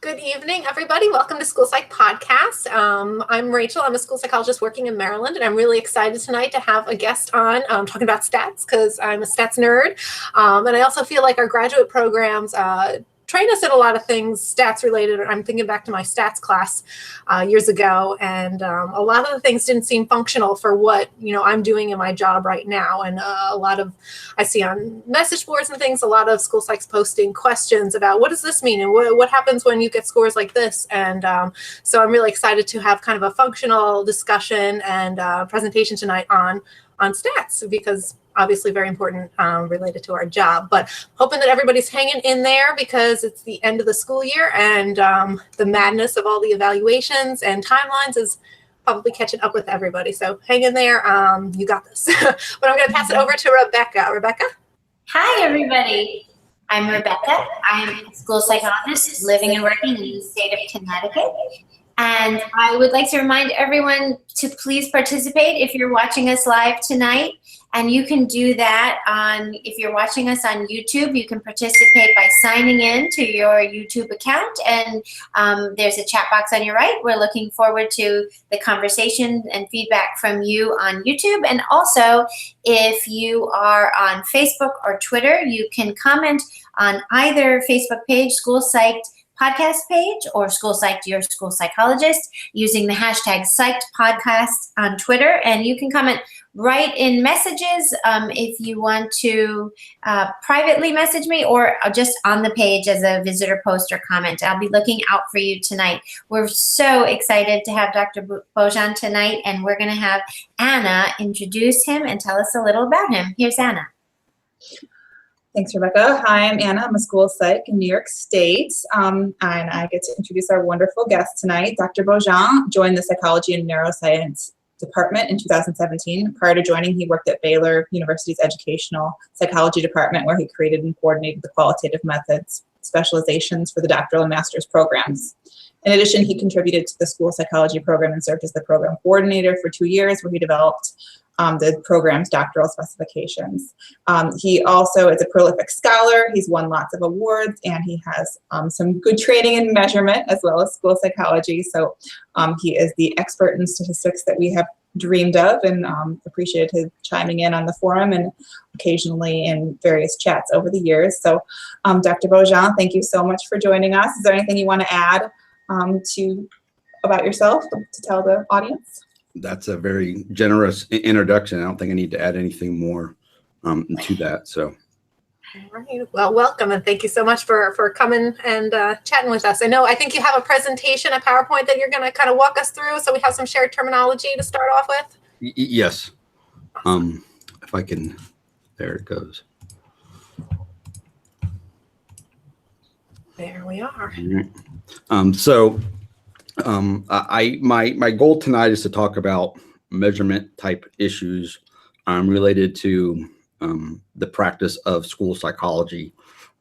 Good evening, everybody. Welcome to School Psych Podcast. I'm Rachel. I'm a school psychologist working in Maryland, and I'm really excited tonight to have a guest on talking about stats because I'm a stats nerd. And I also feel like our graduate programs train us in a lot of things stats related. I'm thinking back to my stats class years ago, and a lot of the things didn't seem functional for what I'm doing in my job right now. And a lot of I see on message boards and things, a lot of school psychs posting questions about what does this mean and what happens when you get scores like this. And so I'm really excited to have kind of a functional discussion and presentation tonight on stats, because obviously very important related to our job, but hoping that everybody's hanging in there because it's the end of the school year and the madness of all the evaluations and timelines is probably catching up with everybody. So hang in there. You got this. But I'm going to pass it over to Rebecca. Rebecca? Hi, everybody. I'm Rebecca. I'm a school psychologist living and working in the state of Connecticut. And I would like to remind everyone to please participate if you're watching us live tonight. And you can do that if you're watching us on YouTube, you can participate by signing in to your YouTube account. And there's a chat box on your right. We're looking forward to the conversation and feedback from you on YouTube. And also, if you are on Facebook or Twitter, you can comment on either Facebook page, School Psyched podcast page, or School Psyched Your School Psychologist, using the hashtag Psyched Podcast on Twitter. And you can comment right in messages if you want to privately message me, or just on the page as a visitor post or comment. I'll be looking out for you tonight. We're so excited to have Dr. Beaujean tonight, and we're going to have Anna introduce him and tell us a little about him. Here's Anna. Thanks, Rebecca. Hi, I'm Anna. I'm a school psych in New York State, and I get to introduce our wonderful guest tonight. Dr. Beaujean joined the Psychology and Neuroscience department in 2017. Prior to joining, he worked at Baylor University's Educational Psychology department, where he created and coordinated the qualitative methods, specializations for the doctoral and master's programs. In addition, he contributed to the school psychology program and served as the program coordinator for 2 years, where he developed the program's doctoral specifications. He also is a prolific scholar. He's won lots of awards, and he has some good training in measurement as well as school psychology. So he is the expert in statistics that we have dreamed of, and appreciated his chiming in on the forum and occasionally in various chats over the years. So Dr. Beaujean, thank you so much for joining us. Is there anything you want to add about yourself to tell the audience? That's a very generous introduction. I don't think I need to add anything more to that. So, all right. Well, welcome, and thank you so much for coming and chatting with us. I think you have a presentation, a PowerPoint that you're going to kind of walk us through, so we have some shared terminology to start off with. Yes. If I can, there it goes. There we are. My goal tonight is to talk about measurement type issues related to the practice of school psychology.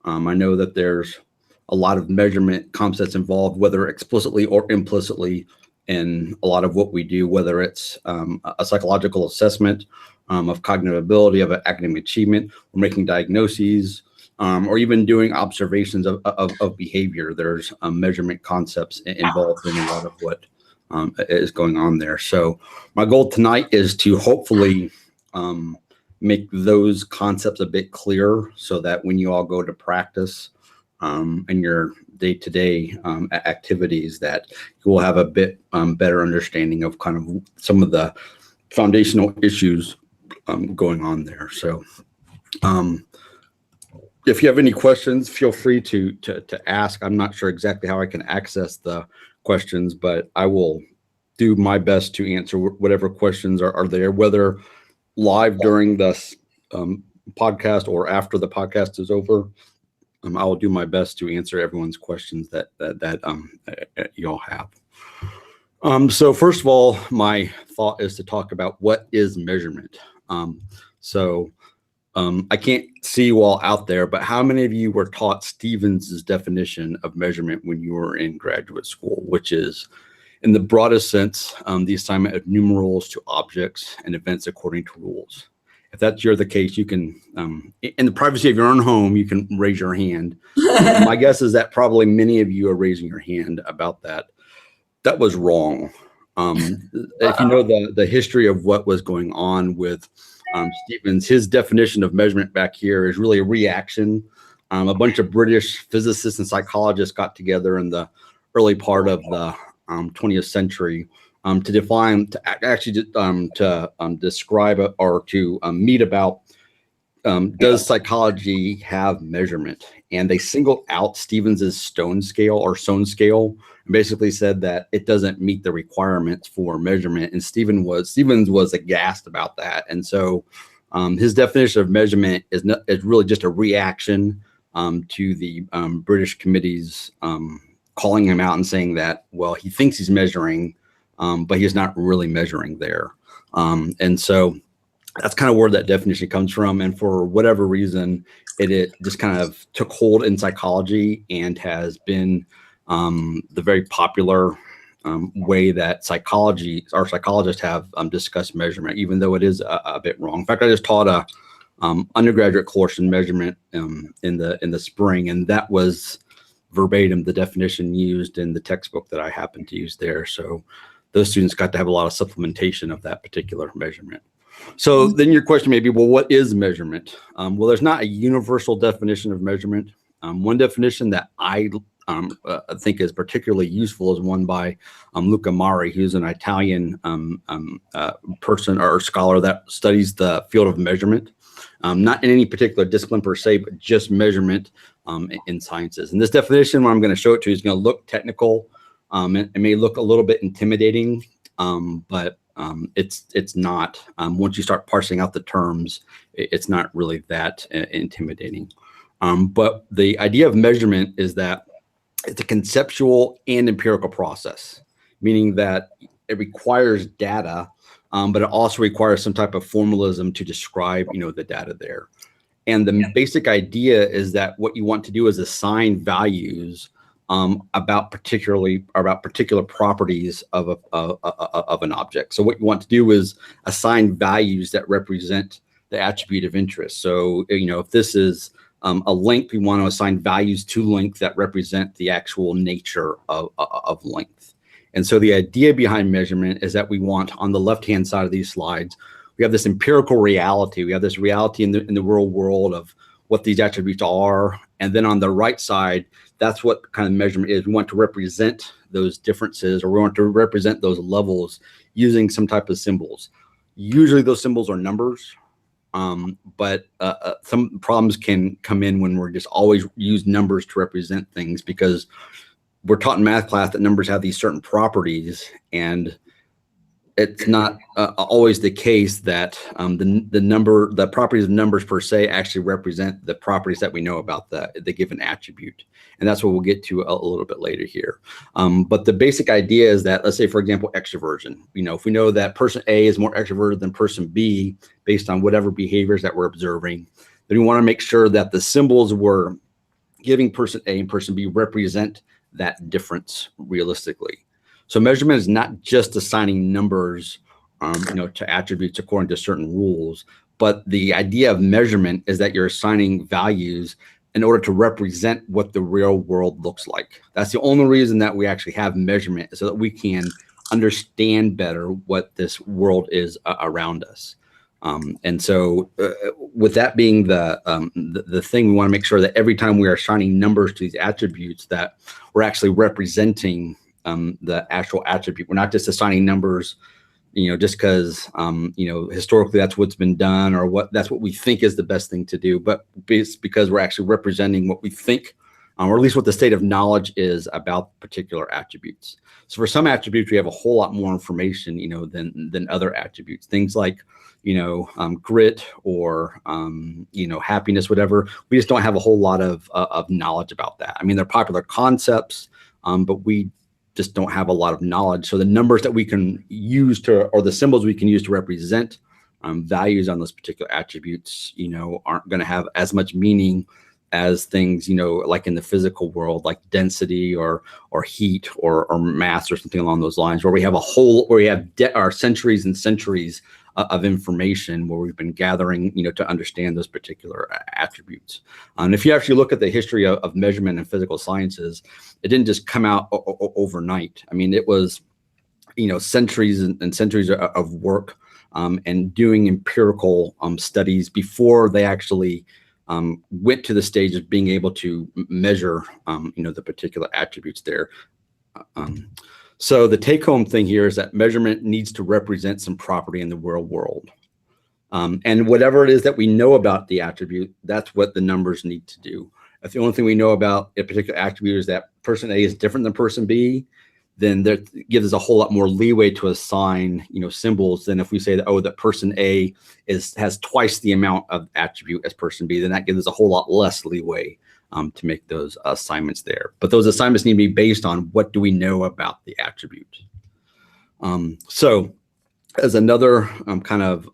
I know that there's a lot of measurement concepts involved, whether explicitly or implicitly, in a lot of what we do, whether it's a psychological assessment of cognitive ability, of academic achievement, or making diagnoses, or even doing observations of behavior. There's measurement concepts involved in a lot of what is going on there. So my goal tonight is to hopefully make those concepts a bit clearer, so that when you all go to practice in your day-to-day activities, that you will have a bit better understanding of kind of some of the foundational issues going on there. So if you have any questions, feel free to ask. I'm not sure exactly how I can access the questions, but I will do my best to answer whatever questions are there, whether live during this podcast or after the podcast is over. I will do my best to answer everyone's questions that you all have. So first of all, my thought is to talk about what is measurement. I can't see you all out there, but how many of you were taught Stevens's definition of measurement when you were in graduate school, which is, in the broadest sense, the assignment of numerals to objects and events according to rules? if that's the case, you can, in the privacy of your own home, you can raise your hand. My guess is that probably many of you are raising your hand about that. That was wrong. If you know the history of what was going on with Stevens, his definition of measurement back here is really a reaction. A bunch of British physicists and psychologists got together in the early part of the 20th century to define, to describe or to meet about does psychology have measurement? And they singled out Stevens's Stone scale or Sohn scale, and basically said that it doesn't meet the requirements for measurement. And Stevens was aghast about that. And so his definition of measurement is really just a reaction to the British committees calling him out and saying that, well, he thinks he's measuring, but he's not really measuring there. And so that's kind of where that definition comes from. And for whatever reason, it just kind of took hold in psychology and has been the very popular way that psychologists have discussed measurement, even though it is a bit wrong. In fact, I just taught a undergraduate course in measurement in the spring, and that was verbatim the definition used in the textbook that I happened to use there. So those students got to have a lot of supplementation of that particular measurement. So then your question may be, well, what is measurement? Well, there's not a universal definition of measurement. One definition that I think is particularly useful is one by Luca Mari, who's an Italian person or scholar that studies the field of measurement, not in any particular discipline per se, but just measurement in sciences. And this definition, when I'm going to show it to you, is going to look technical. It may look a little bit intimidating, but it's not. Once you start parsing out the terms, it's not really that intimidating. But the idea of measurement is that it's a conceptual and empirical process, meaning that it requires data, but it also requires some type of formalism to describe, the data there. And the basic idea is that what you want to do is assign values about particular properties of an object. So what you want to do is assign values that represent the attribute of interest. So, if this is a length, we want to assign values to length that represent the actual nature of length. And so the idea behind measurement is that we want, on the left-hand side of these slides, we have this empirical reality. We have this reality in the real world of what these attributes are. And then on the right side, that's what kind of measurement is. We want to represent those differences, or we want to represent those levels using some type of symbols. Usually those symbols are numbers, but some problems can come in when we're just always use numbers to represent things, because we're taught in math class that numbers have these certain properties, and it's not always the case that the properties of numbers per se actually represent the properties that we know about the given attribute. And that's what we'll get to a little bit later here. But the basic idea is that, let's say, for example, extroversion. If we know that person A is more extroverted than person B based on whatever behaviors that we're observing, then we want to make sure that the symbols we're giving person A and person B represent that difference realistically. So measurement is not just assigning numbers, to attributes according to certain rules, but the idea of measurement is that you're assigning values in order to represent what the real world looks like. That's the only reason that we actually have measurement, so that we can understand better what this world is around us. And so with that being the thing, we want to make sure that every time we are assigning numbers to these attributes, that we're actually representing the actual attribute. We're not just assigning numbers, just because, historically that's what's been done, or that's what we think is the best thing to do, but it's because we're actually representing what we think, or at least what the state of knowledge is about particular attributes. So for some attributes, we have a whole lot more information, than other attributes. Things like, grit or, happiness, whatever. We just don't have a whole lot of knowledge about that. I mean, they're popular concepts, but we just don't have a lot of knowledge. So the numbers that we can use or the symbols we can use to represent values on those particular attributes, aren't going to have as much meaning as things, like in the physical world, like density or heat or mass or something along those lines, where we have our centuries and centuries of information where we've been gathering, to understand those particular attributes. And if you actually look at the history of measurement in physical sciences, it didn't just come out overnight. I mean, it was, centuries and centuries of work and doing empirical studies before they actually went to the stage of being able to measure, the particular attributes there. So the take-home thing here is that measurement needs to represent some property in the real world. And whatever it is that we know about the attribute, that's what the numbers need to do. If the only thing we know about a particular attribute is that person A is different than person B, then that gives us a whole lot more leeway to assign, symbols than if we say that, oh, that person A has twice the amount of attribute as person B, then that gives us a whole lot less leeway to make those assignments there. But those assignments need to be based on what do we know about the attribute. So as another kind of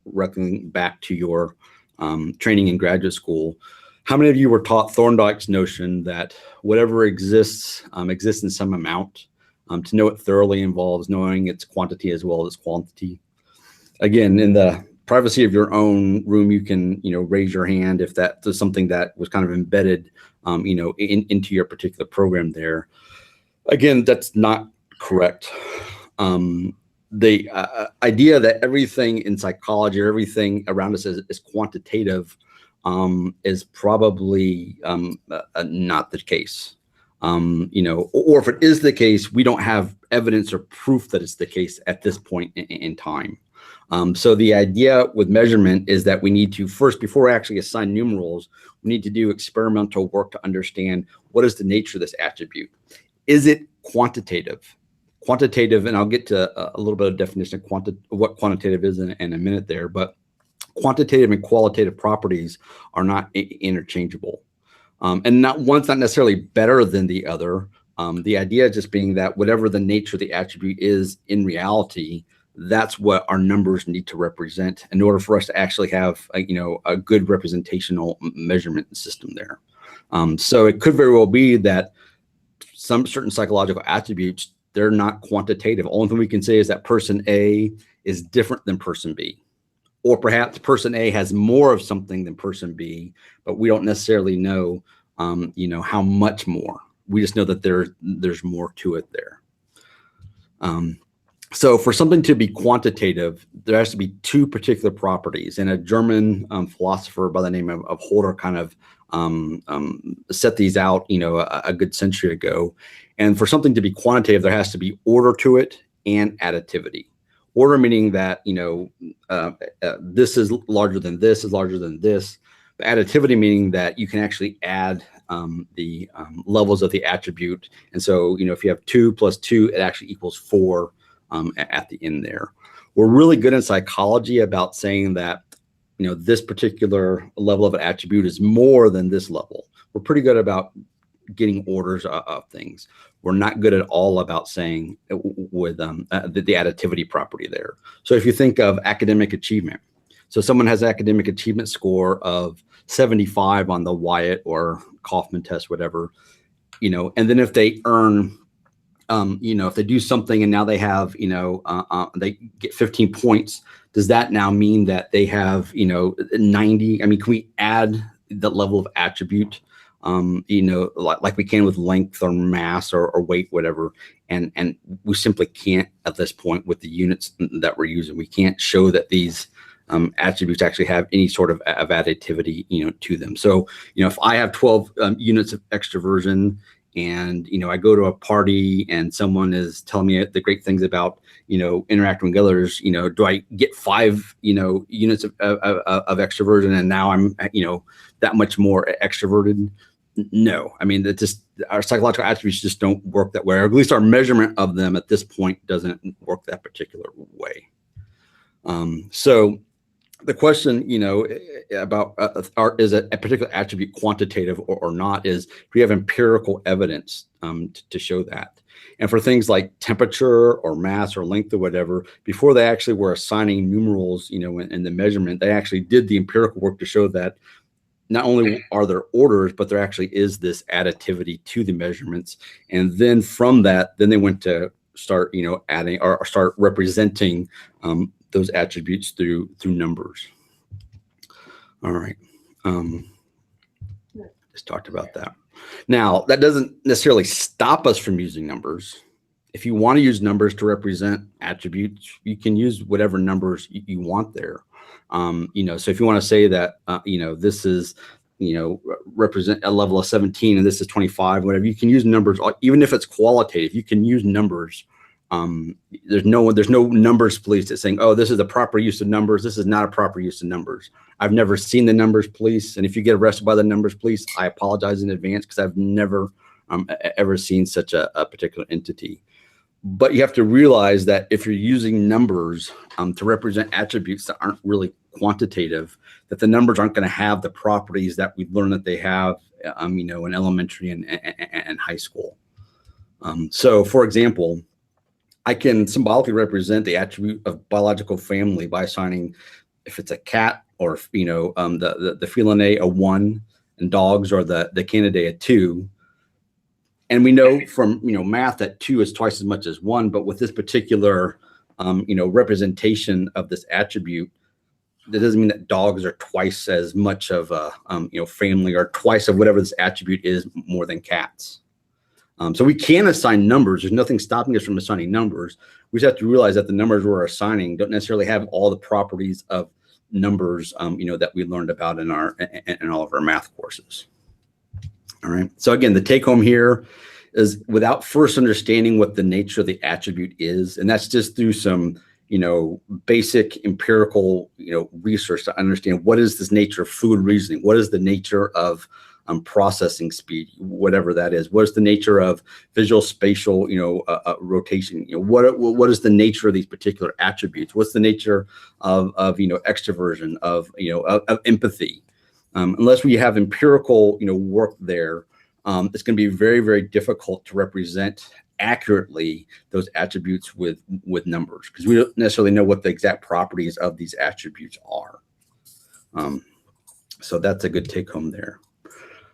reckoning back to your training in graduate school, how many of you were taught Thorndike's notion that whatever exists exists in some amount? To know it thoroughly involves knowing its quantity as well as quantity. Again, in the privacy of your own room, you can, raise your hand if that is something that was kind of embedded, into your particular program there. Again, that's not correct. The idea that everything in psychology or everything around us is quantitative is probably not the case. Or if it is the case, we don't have evidence or proof that it's the case at this point in time. So the idea with measurement is that we need to first, before we actually assign numerals, we need to do experimental work to understand what is the nature of this attribute. Is it quantitative? Quantitative, and I'll get to a little bit of definition of what quantitative is in a minute there, but quantitative and qualitative properties are not interchangeable. And one's not necessarily better than the other. The idea just being that whatever the nature of the attribute is in reality, that's what our numbers need to represent in order for us to actually have a good representational measurement system there. So it could very well be that some certain psychological attributes, they're not quantitative. Only thing we can say is that person A is different than person B. Or perhaps person A has more of something than person B, but we don't necessarily know, how much more. We just know that there's more to it there. So for something to be quantitative, there has to be two particular properties. And a German philosopher by the name of Holder kind of set these out, a good century ago. And for something to be quantitative, there has to be order to it and additivity. Order meaning that, this is larger than this is larger than this. But additivity meaning that you can actually add the levels of the attribute. And so, if you have 2 plus 2, it actually equals 4 at the end there. We're really good in psychology about saying that, this particular level of an attribute is more than this level. We're pretty good about getting orders of things. We're not good at all about saying with the additivity property there. So if you think of academic achievement, so someone has an academic achievement score of 75 on the Wyatt or Kaufman test, whatever, and then if they earn, if they do something and now they have, they get 15 points, does that now mean that they have, 90? I mean, can we add the level of attribute? Like we can with length or mass or weight, whatever, and we simply can't at this point with the units that we're using. We can't show that these attributes actually have any sort of additivity, to them. So, if I have 12 units of extroversion and, I go to a party and someone is telling me the great things about, interacting with others, do I get 5, units of extroversion and now I'm, that much more extroverted? No, I mean, our psychological attributes just don't work that way, or at least our measurement of them at this point doesn't work that particular way. So the question, about is a particular attribute quantitative or not is, do we have empirical evidence to show that? And for things like temperature or mass or length or whatever, before they actually were assigning numerals, in the measurement, they actually did the empirical work to show that not only are there orders, but there actually is this additivity to the measurements. And then from that, then they went to start, adding or start representing those attributes through numbers. All right. Just talked about that. Now, that doesn't necessarily stop us from using numbers. If you want to use numbers to represent attributes, you can use whatever numbers you want there. So if you want to say that, this is, represent a level of 17 and this is 25, whatever, you can use numbers, even if it's qualitative, you can use numbers. There's no numbers police that's saying, oh, this is the proper use of numbers. This is not a proper use of numbers. I've never seen the numbers police. And if you get arrested by the numbers police, I apologize in advance because I've never ever seen such a particular entity. But you have to realize that if you're using numbers to represent attributes that aren't really quantitative, that the numbers aren't going to have the properties that we learn that they have, in elementary and high school. So, for example, I can symbolically represent the attribute of biological family by assigning, if it's a cat or the feline a 1 and dogs or the Canidae a 2. And we know from math that 2 is twice as much as 1, but with this particular representation of this attribute, that doesn't mean that dogs are twice as much of a family or twice of whatever this attribute is more than cats. So we can assign numbers. There's nothing stopping us from assigning numbers. We just have to realize that the numbers we're assigning don't necessarily have all the properties of numbers, that we learned about in all of our math courses. All right. So again, the take home here is without first understanding what the nature of the attribute is, and that's just through some, basic empirical, research to understand what is this nature of food reasoning, what is the nature of processing speed, whatever that is. What is the nature of visual spatial, rotation? What is the nature of these particular attributes? What's the nature of extroversion, of empathy? Unless we have empirical, work there, it's going to be very, very difficult to represent accurately those attributes with numbers because we don't necessarily know what the exact properties of these attributes are. So that's a good take home there.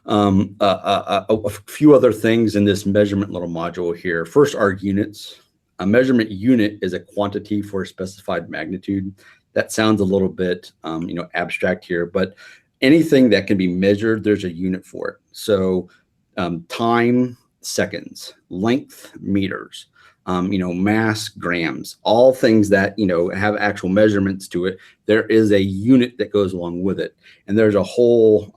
A few other things in this measurement little module here. First are units. A measurement unit is a quantity for a specified magnitude. That sounds a little bit, abstract here, but anything that can be measured, there's a unit for it. So time, seconds, length, meters, mass, grams, all things that, have actual measurements to it. There is a unit that goes along with it. And there's a whole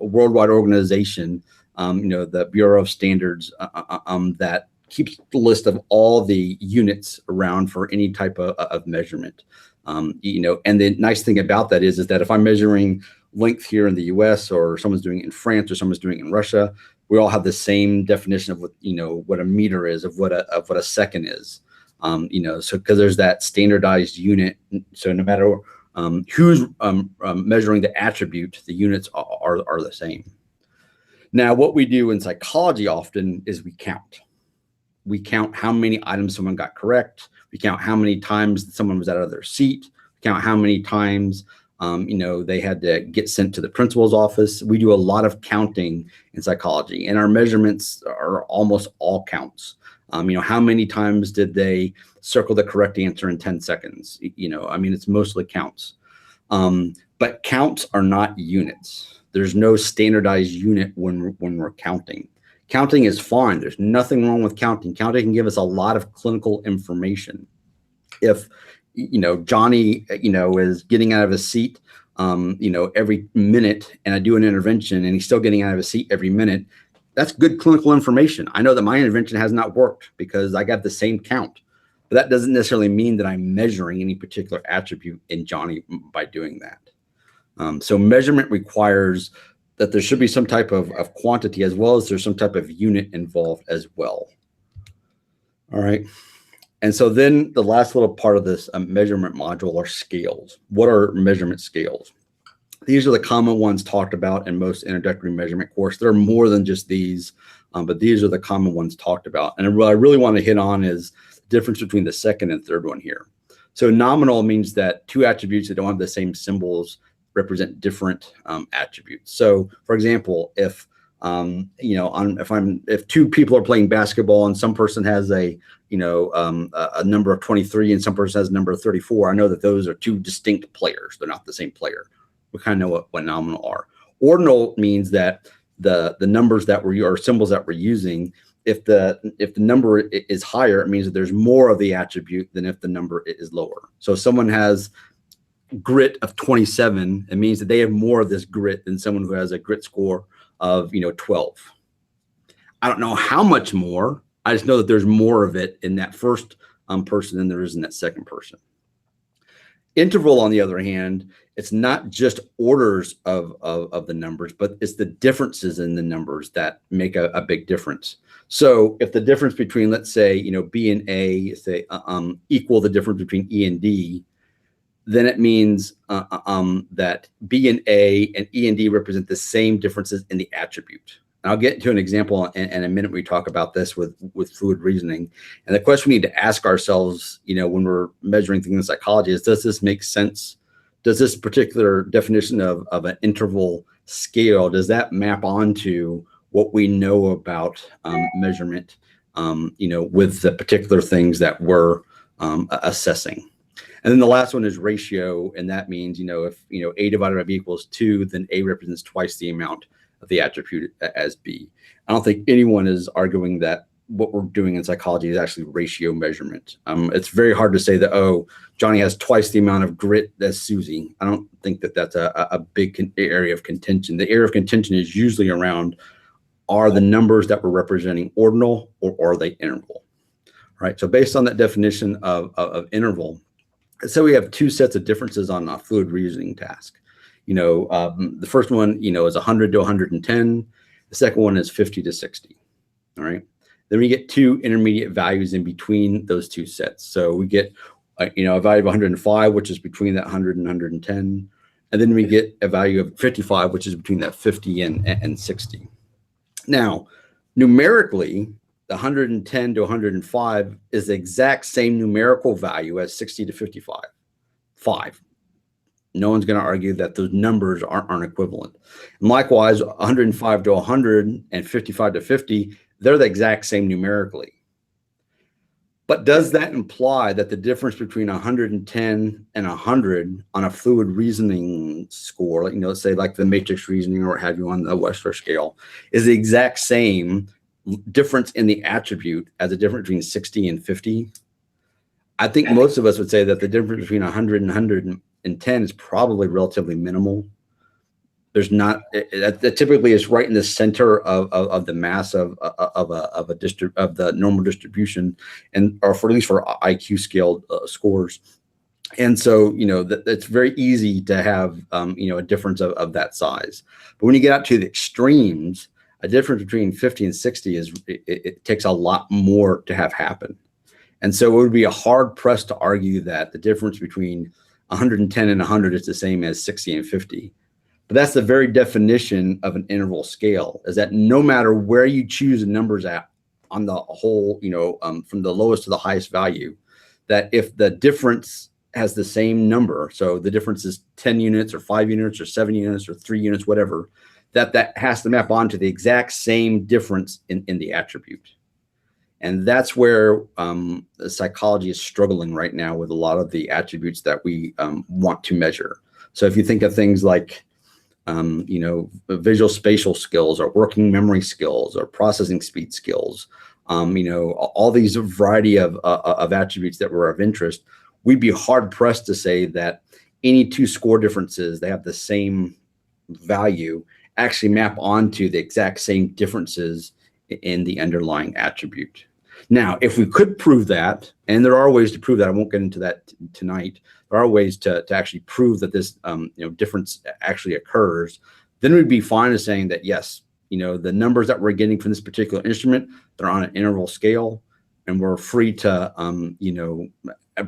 worldwide organization, the Bureau of Standards that keeps the list of all the units around for any type of measurement. And the nice thing about that is that if I'm measuring length here in the US or someone's doing it in France or someone's doing it in Russia, we all have the same definition of what, what a meter is, of what a second is. So because there's that standardized unit. So no matter who's measuring the attribute, the units are the same. Now, what we do in psychology often is we count. We count how many items someone got correct. We count how many times someone was out of their seat. We count how many times they had to get sent to the principal's office. We do a lot of counting in psychology, and our measurements are almost all counts. How many times did they circle the correct answer in 10 seconds? It's mostly counts. But counts are not units. There's no standardized unit when we're counting. Counting is fine. There's nothing wrong with counting. Counting can give us a lot of clinical information. If Johnny, is getting out of his seat, every minute, and I do an intervention and he's still getting out of his seat every minute, that's good clinical information. I know that my intervention has not worked because I got the same count, but that doesn't necessarily mean that I'm measuring any particular attribute in Johnny by doing that. So measurement requires that there should be some type of quantity as well as there's some type of unit involved as well. All right. And so then the last little part of this measurement module are scales. What are measurement scales? These are the common ones talked about in most introductory measurement course. There are more than just these, but these are the common ones talked about. And what I really want to hit on is the difference between the second and third one here. So nominal means that two attributes that don't have the same symbols represent different attributes. So for example, if if two people are playing basketball and some person has a number of 23 and some person has a number of 34, I know that those are two distinct players. They're not the same player. We kind of know what nominal are. Ordinal means that the numbers that or symbols that we're using, if the number is higher, it means that there's more of the attribute than if the number is lower. So if someone has grit of 27, it means that they have more of this grit than someone who has a grit score of 12. I don't know how much more. I just know that there's more of it in that first person than there is in that second person. Interval, on the other hand, it's not just orders of the numbers, but it's the differences in the numbers that make a big difference. So if the difference between, let's say, B and A, say equal the difference between E and D, then it means that B and A and E and D represent the same differences in the attribute. And I'll get to an example in a minute when we talk about this with fluid reasoning. And the question we need to ask ourselves, when we're measuring things in psychology is, does this make sense? Does this particular definition of an interval scale, does that map onto what we know about measurement, with the particular things that we're assessing? And then the last one is ratio, and that means, if A divided by B equals 2, then A represents twice the amount of the attribute as B. I don't think anyone is arguing that what we're doing in psychology is actually ratio measurement. It's very hard to say that, oh, Johnny has twice the amount of grit as Susie. I don't think that that's a big area of contention. The area of contention is usually around, are the numbers that we're representing ordinal or are they interval? Right. So based on that definition of interval, so we have two sets of differences on a fluid reasoning task. The first one, is 100 to 110. The second one is 50 to 60. All right. Then we get two intermediate values in between those two sets. So we get, a value of 105, which is between that 100 and 110. And then we get a value of 55, which is between that 50 and 60. Now, numerically, the 110 to 105 is the exact same numerical value as 60 to 55. 5. No one's going to argue that those numbers aren't equivalent. And likewise, 105 to 100 and 55 to 50, they're the exact same numerically. But does that imply that the difference between 110 and 100 on a fluid reasoning score, let's say like the matrix reasoning or what have you on the Wechsler scale, is the exact same difference in the attribute as the difference between 60 and 50? I think most of us would say that the difference between 100 and 110 is probably relatively minimal. There's not, that typically is right in the center of the mass of the normal distribution, and or for at least for IQ scaled scores. And so, it's very easy to have, a difference of that size. But when you get out to the extremes, a difference between 50 and 60 it takes a lot more to have happen. And so it would be a hard press to argue that the difference between 110 and 100 is the same as 60 and 50. But that's the very definition of an interval scale, is that no matter where you choose the numbers at on the whole, from the lowest to the highest value, that if the difference has the same number, so the difference is 10 units or 5 units or 7 units or 3 units, whatever, that has to map onto the exact same difference in the attribute. And that's where the psychology is struggling right now with a lot of the attributes that we want to measure. So if you think of things like, visual spatial skills or working memory skills or processing speed skills, all these variety of attributes that were of interest, we'd be hard pressed to say that any two score differences, they have the same value, actually map onto the exact same differences in the underlying attribute. Now, if we could prove that, and there are ways to prove that, I won't get into that tonight. There are ways to actually prove that this difference actually occurs. Then we'd be fine as saying that yes, the numbers that we're getting from this particular instrument, they're on an interval scale, and we're free to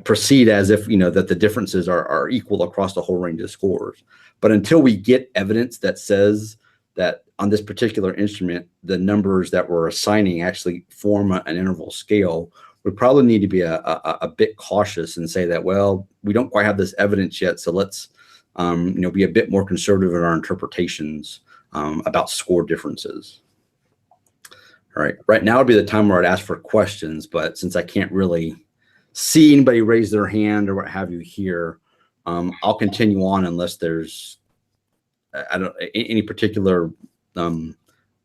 proceed as if that the differences are equal across the whole range of scores. But until we get evidence that says that on this particular instrument, the numbers that we're assigning actually form an interval scale, we probably need to be a bit cautious and say that, well, we don't quite have this evidence yet, so let's be a bit more conservative in our interpretations about score differences. All right, right now would be the time where I'd ask for questions, but since I can't really see anybody raise their hand or what have you here, I'll continue on unless there's any particular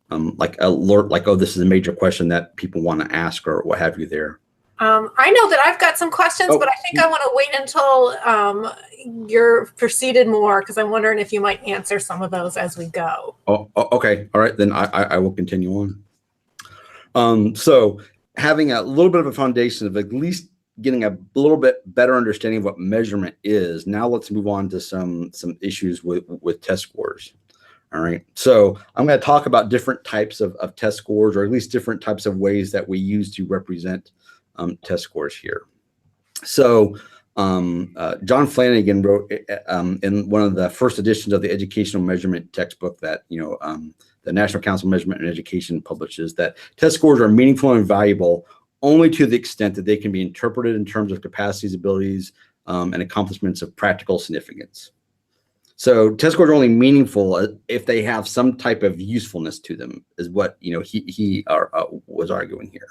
like alert, like, oh, this is a major question that people want to ask or what have you there. I know that I've got some questions, but I think I want to wait until you're proceeded more, because I'm wondering if you might answer some of those as we go. Oh, okay. All right, then I will continue on. So having a little bit of a foundation of at least getting a little bit better understanding of what measurement is, now let's move on to some issues with test scores. All right, so I'm going to talk about different types of test scores, or at least different types of ways that we use to represent test scores here. So John Flanagan wrote in one of the first editions of the educational measurement textbook that the National Council on Measurement and Education publishes, that test scores are meaningful and valuable only to the extent that they can be interpreted in terms of capacities, abilities, and accomplishments of practical significance. So test scores are only meaningful if they have some type of usefulness to them, is what he was arguing here.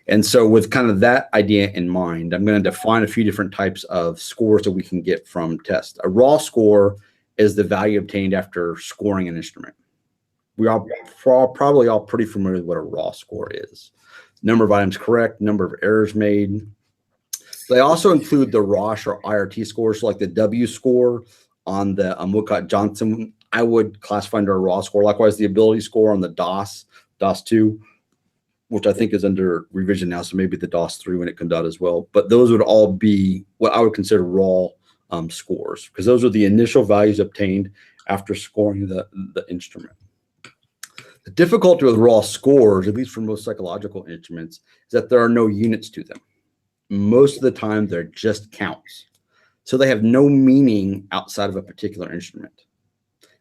And so with kind of that idea in mind, I'm going to define a few different types of scores that we can get from tests. A raw score is the value obtained after scoring an instrument. We are probably all pretty familiar with what a raw score is. Number of items correct, number of errors made. They also include the ROSH or IRT scores, so like the W score on the Woodcock Johnson, I would classify under a raw score. Likewise, the ability score on the DOS2, which I think is under revision now, so maybe the DOS3 when it comes out as well. But those would all be what I would consider raw scores, because those are the initial values obtained after scoring the instrument. The difficulty with raw scores, at least for most psychological instruments, is that there are no units to them. Most of the time, they're just counts. So they have no meaning outside of a particular instrument.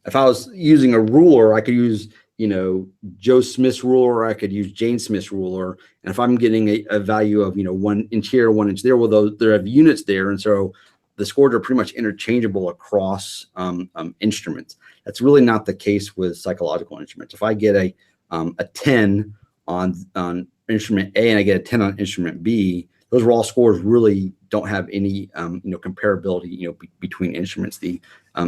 If I was using a ruler, I could use Joe Smith's ruler, or I could use Jane Smith's ruler. And if I'm getting a value of 1 inch here, 1 inch there, well, there have units there, and so the scores are pretty much interchangeable across instruments. That's really not the case with psychological instruments. If I get a 10 on instrument A and I get a 10 on instrument B, those raw scores really don't have any comparability between instruments. The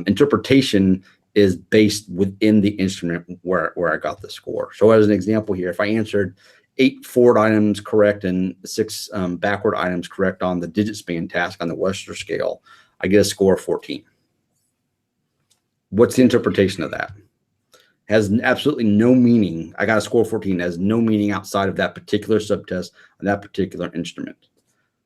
interpretation is based within the instrument where I got the score. So as an example here, if I answered 8 forward items correct and 6 backward items correct on the digit span task on the Webster scale, I get a score of 14. What's the interpretation of that? Has absolutely no meaning. I got a score of 14, has no meaning outside of that particular subtest on that particular instrument.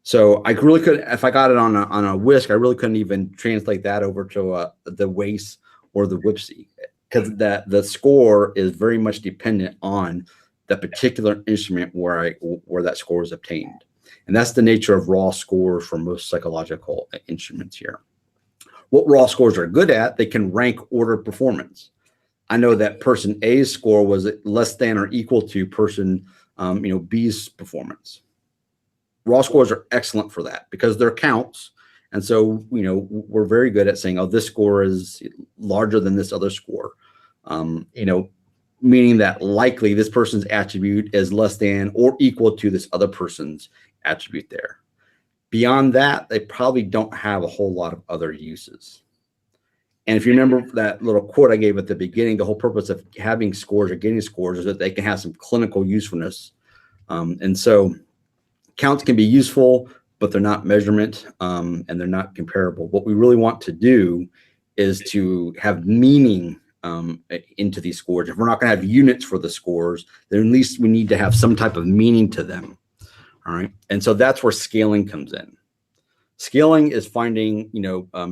So I really could, if I got it on a whisk, I really couldn't even translate that over to the WACE or the WIPSI, because the score is very much dependent on the particular instrument where that score is obtained. And that's the nature of raw scores for most psychological instruments here. What raw scores are good at, they can rank order performance. I know that person A's score was less than or equal to person B's performance. Raw scores are excellent for that because they're counts. And so, we're very good at saying, oh, this score is larger than this other score, meaning that likely this person's attribute is less than or equal to this other person's attribute there. Beyond that, they probably don't have a whole lot of other uses. And if you remember that little quote I gave at the beginning, the whole purpose of having scores or getting scores is that they can have some clinical usefulness. And so counts can be useful, but they're not measurement and they're not comparable. What we really want to do is to have meaning into these scores. If we're not going to have units for the scores, then at least we need to have some type of meaning to them. All right. And so that's where scaling comes in. Scaling is finding,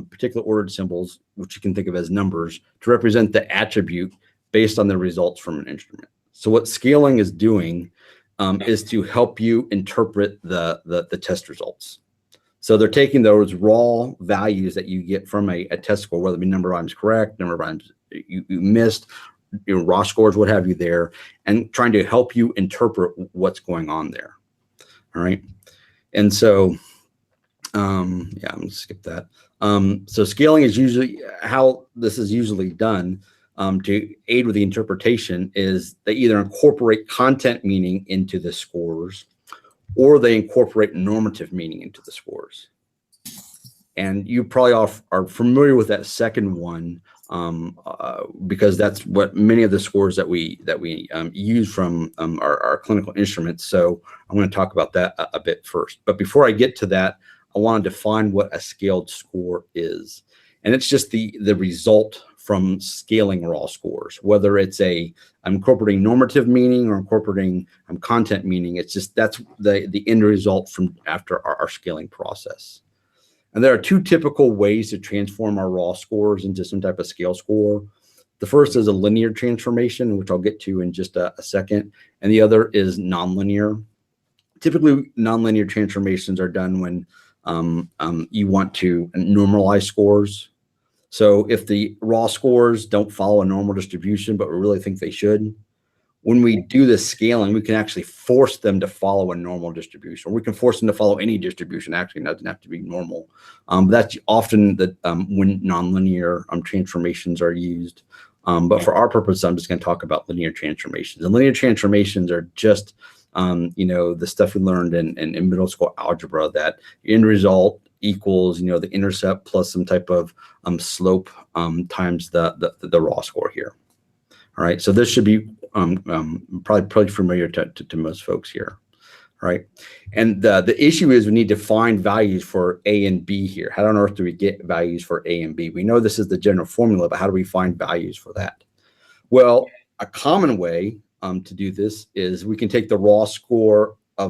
particular ordered symbols, which you can think of as numbers, to represent the attribute based on the results from an instrument. So what scaling is doing is to help you interpret the test results. So they're taking those raw values that you get from a test score, whether it be number of items correct, number of items you missed, raw scores, what have you there, and trying to help you interpret what's going on there. All right. And so, I'm going to skip that. So scaling is usually how this is usually done. to aid with the interpretation is they either incorporate content meaning into the scores or they incorporate normative meaning into the scores. And you probably all are familiar with that second one because that's what many of the scores that we use from our clinical instruments. So I'm going to talk about that a bit first. But before I get to that, I want to define what a scaled score is. And it's just the result from scaling raw scores, whether it's I'm incorporating normative meaning or incorporating content meaning. It's just that's the end result from after our scaling process. And there are two typical ways to transform our raw scores into some type of scale score. The first is a linear transformation, which I'll get to in just a second, and the other is nonlinear. Typically, nonlinear transformations are done when you want to normalize scores. So if the raw scores don't follow a normal distribution, but we really think they should, when we do the scaling, we can actually force them to follow a normal distribution. Or we can force them to follow any distribution. Actually, it doesn't have to be normal. That's often when nonlinear transformations are used. But for our purpose, I'm just going to talk about linear transformations. And linear transformations are just the stuff we learned in middle school algebra, that end result equals the intercept plus some type of slope times the raw score here. All right, so this should be probably familiar to most folks here. All right, and the issue is we need to find values for A and B here. How on earth do we get values for A and B? We know this is the general formula, but how do we find values for that? Well, a common way to do this is we can take the raw score or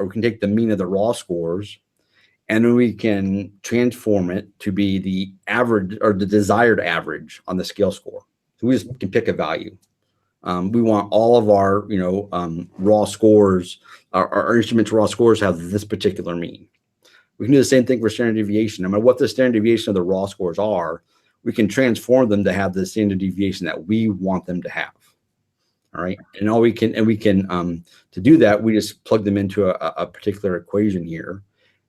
we can take the mean of the raw scores, and then we can transform it to be the average or the desired average on the scale score. So we just can pick a value. We want all of our, raw scores, our instrument's raw scores have this particular mean. We can do the same thing for standard deviation. No matter what the standard deviation of the raw scores are, we can transform them to have the standard deviation that we want them to have. All right, and to do that, we just plug them into a particular equation here.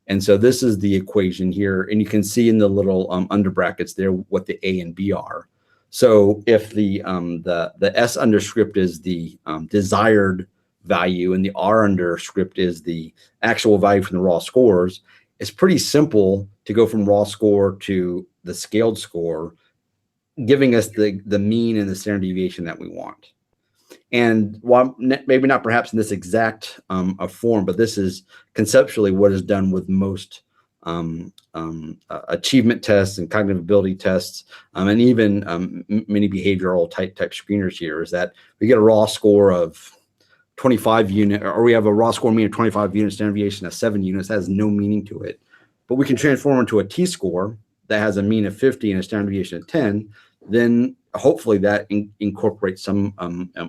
And so this is the equation here, and you can see in the little under brackets there what the A and B are. So if the S underscript is the desired value and the R underscript is the actual value from the raw scores, it's pretty simple to go from raw score to the scaled score, giving us the mean and the standard deviation that we want. And while maybe not perhaps in this exact form, but this is conceptually what is done with most achievement tests and cognitive ability tests, and even many behavioral type screeners here, is that we get a raw score of 25 units, or we have a raw score mean of 25 units, standard deviation of 7 units. That has no meaning to it. But we can transform into a T-score that has a mean of 50 and a standard deviation of 10. Then hopefully that incorporates some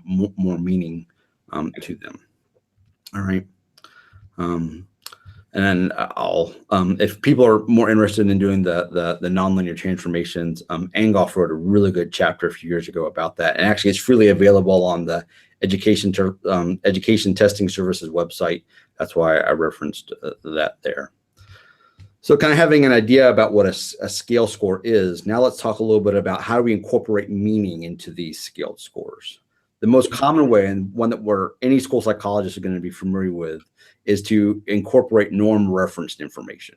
more meaning to them. All right. And then I'll, if people are more interested in doing the nonlinear transformations, Angoff wrote a really good chapter a few years ago about that. And actually it's freely available on the Education Testing Services website. That's why I referenced that there. So kind of having an idea about what a scale score is, now let's talk a little bit about how do we incorporate meaning into these scaled scores. The most common way, and one that any school psychologists are going to be familiar with, is to incorporate norm-referenced information.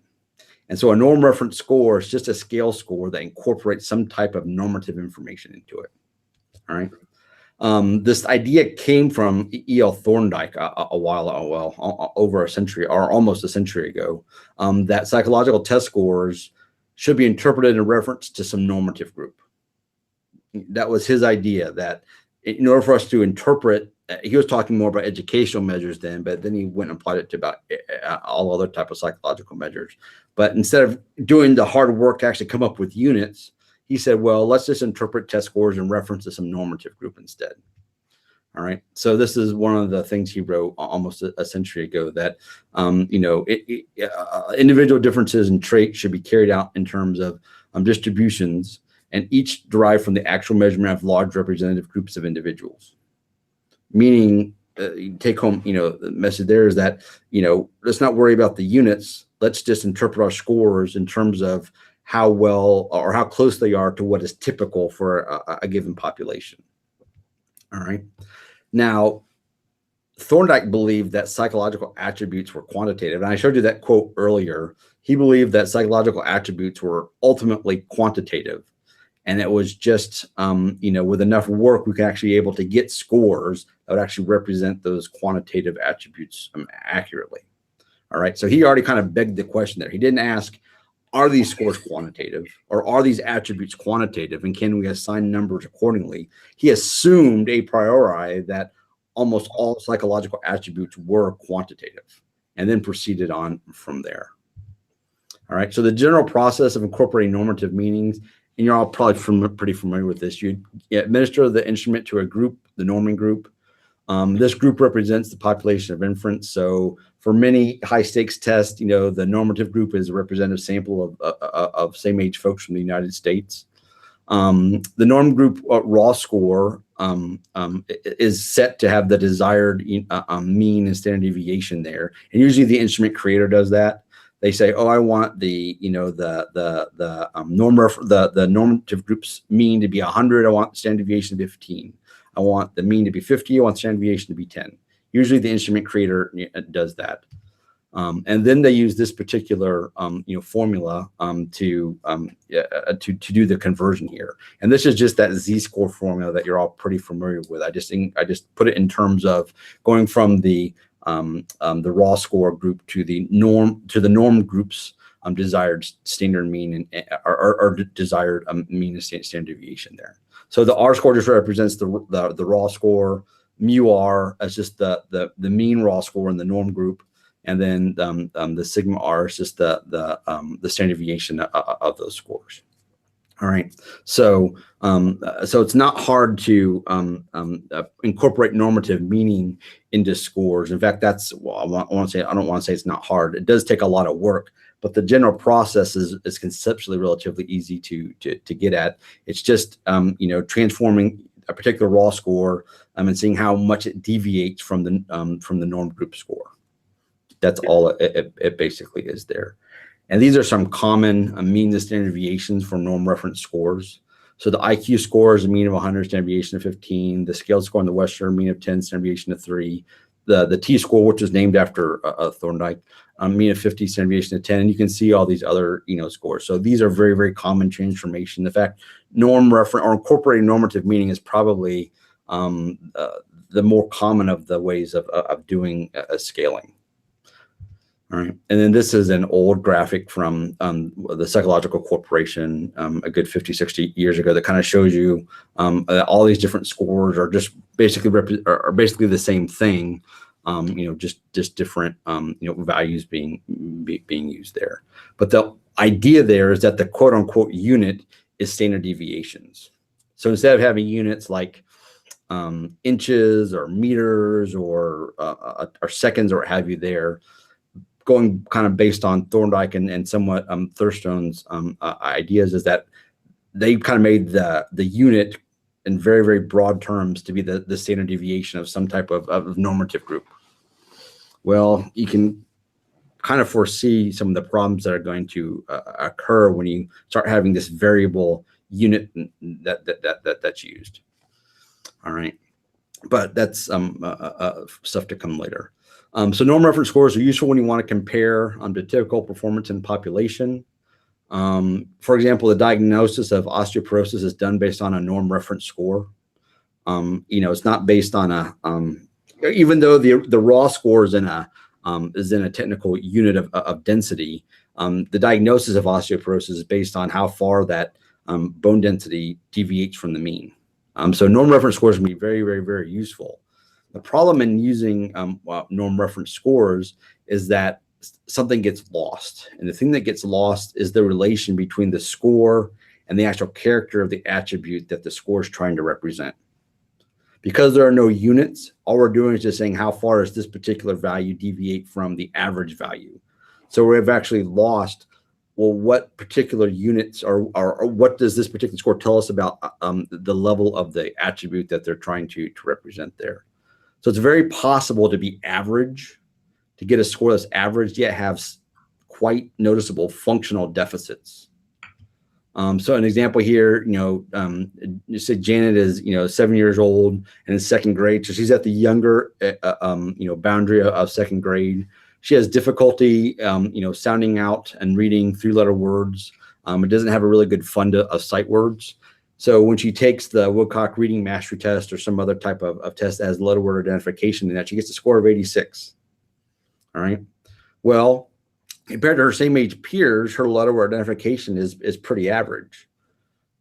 And so a norm-referenced score is just a scale score that incorporates some type of normative information into it. All right. This idea came from E.L. Thorndike over a century or almost a century ago, that psychological test scores should be interpreted in reference to some normative group. That was his idea, that in order for us to interpret, he was talking more about educational measures then, but then he went and applied it to about all other type of psychological measures. But instead of doing the hard work to actually come up with units, he said, well, let's just interpret test scores in reference to some normative group instead. All right. So this is one of the things he wrote almost a century ago, that, individual differences in traits should be carried out in terms of distributions, and each derived from the actual measurement of large representative groups of individuals. Meaning, take home, the message there is that, let's not worry about the units. Let's just interpret our scores in terms of how well or how close they are to what is typical for a given population. All right. Now, Thorndike believed that psychological attributes were quantitative. And I showed you that quote earlier. He believed that psychological attributes were ultimately quantitative. And it was just, with enough work, we can actually be able to get scores that would actually represent those quantitative attributes accurately. All right. So he already kind of begged the question there. He didn't ask, are these scores quantitative, or are these attributes quantitative, and can we assign numbers accordingly? He assumed a priori that almost all psychological attributes were quantitative, and then proceeded on from there. All right. So the general process of incorporating normative meanings, and you're all probably pretty familiar with this. You administer the instrument to a group, the norming group. This group represents the population of inference. So for many high stakes tests, the normative group is a representative sample of same age folks from the United States. The norm group raw score is set to have the desired mean and standard deviation there. And usually the instrument creator does that. They say, oh, I want the normative group's mean to be 100. I want the standard deviation to be 15. I want the mean to be 50. I want the standard deviation to be 10. Usually the instrument creator does that. And then they use this particular formula to do the conversion here. And this is just that Z-score formula that you're all pretty familiar with. I just put it in terms of going from the raw score group to the norm group's desired standard mean or desired mean and standard deviation there. So the R score just represents the raw score. Mu R as just the mean raw score in the norm group, and then the sigma R is just the standard deviation of those scores. All right, so it's not hard to incorporate normative meaning into scores. In fact, I don't want to say it's not hard. It does take a lot of work, but the general process is conceptually relatively easy to get at. It's just transforming a particular raw score and seeing how much it deviates from the norm group score. That's all it basically is there. And these are some common mean and standard deviations for norm reference scores. So the IQ score is a mean of 100, standard deviation of 15. The scaled score in the Western, mean of 10, standard deviation of 3. The T score, which is named after Thorndike, mean of 50, standard deviation of 10. And you can see all these other scores. So these are very, very common transformation. In fact, norm reference or incorporating normative meaning is probably the more common of the ways of doing scaling. All right, and then this is an old graphic from the Psychological Corporation a good 50, 60 years ago that kind of shows you that all these different scores are just basically the same thing, just different values being used there. But the idea there is that the quote unquote unit is standard deviations. So instead of having units like inches or meters or seconds or what have you there, going kind of based on Thorndike and somewhat Thurstone's ideas, is that they kind of made the unit in very, very broad terms to be the standard deviation of some type of normative group. Well, you can kind of foresee some of the problems that are going to occur when you start having this variable unit that's used. All right, but that's stuff to come later. So norm reference scores are useful when you want to compare the typical performance in population. For example, the diagnosis of osteoporosis is done based on a norm reference score. It's not based on even though the raw score is in a technical unit of density, the diagnosis of osteoporosis is based on how far that bone density deviates from the mean. So norm reference scores can be very, very, very useful. The problem in using norm reference scores is that something gets lost. And the thing that gets lost is the relation between the score and the actual character of the attribute that the score is trying to represent. Because there are no units, all we're doing is just saying how far does this particular value deviate from the average value. So we've actually lost, well, what particular units or what does this particular score tell us about the level of the attribute that they're trying to represent there. So it's very possible to be average, to get a score that's average, yet have quite noticeable functional deficits. So an example here, you said Janet is, 7 years old and in second grade. So she's at the younger, boundary of second grade. She has difficulty, sounding out and reading 3-letter words. It doesn't have a really good fund of sight words. So when she takes the Woodcock reading mastery test or some other type of test that has letter word identification in that, she gets a score of 86. All right. Well, compared to her same age peers, her letter word identification is pretty average.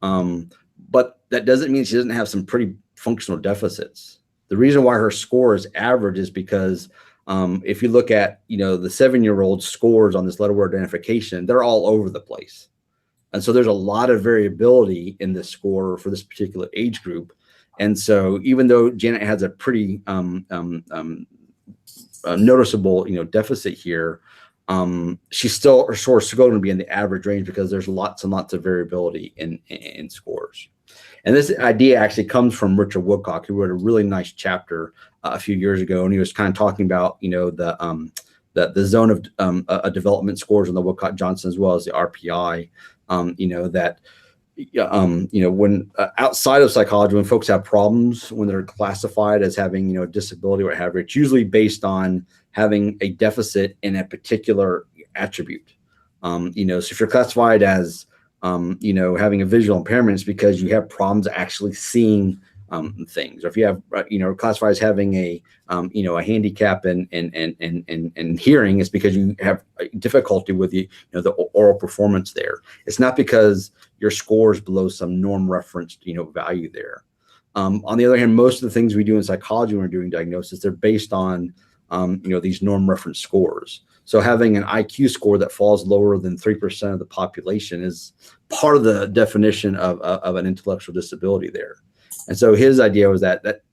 But that doesn't mean she doesn't have some pretty functional deficits. The reason why her score is average is because if you look at, the 7-year-old scores on this letter word identification, they're all over the place. And so there's a lot of variability in this score for this particular age group. And so even though Janet has a pretty noticeable, deficit here, her score is still going to be in the average range because there's lots and lots of variability in scores. And this idea actually comes from Richard Woodcock, who wrote a really nice chapter a few years ago, and he was kind of talking about, the zone of development scores on the Woodcock-Johnson as well as the RPI. When outside of psychology, when folks have problems, when they're classified as having, a disability or what have you, it's usually based on having a deficit in a particular attribute. So if you're classified as, having a visual impairment, it's because you have problems actually seeing things. Or if you have, classified as having a handicap and hearing, it's because you have difficulty with the oral performance there. It's not because your score is below some norm referenced, value there. On the other hand, most of the things we do in psychology when we're doing diagnosis, they're based on, these norm reference scores. So having an IQ score that falls lower than 3% of the population is part of the definition of an intellectual disability there. And so his idea was that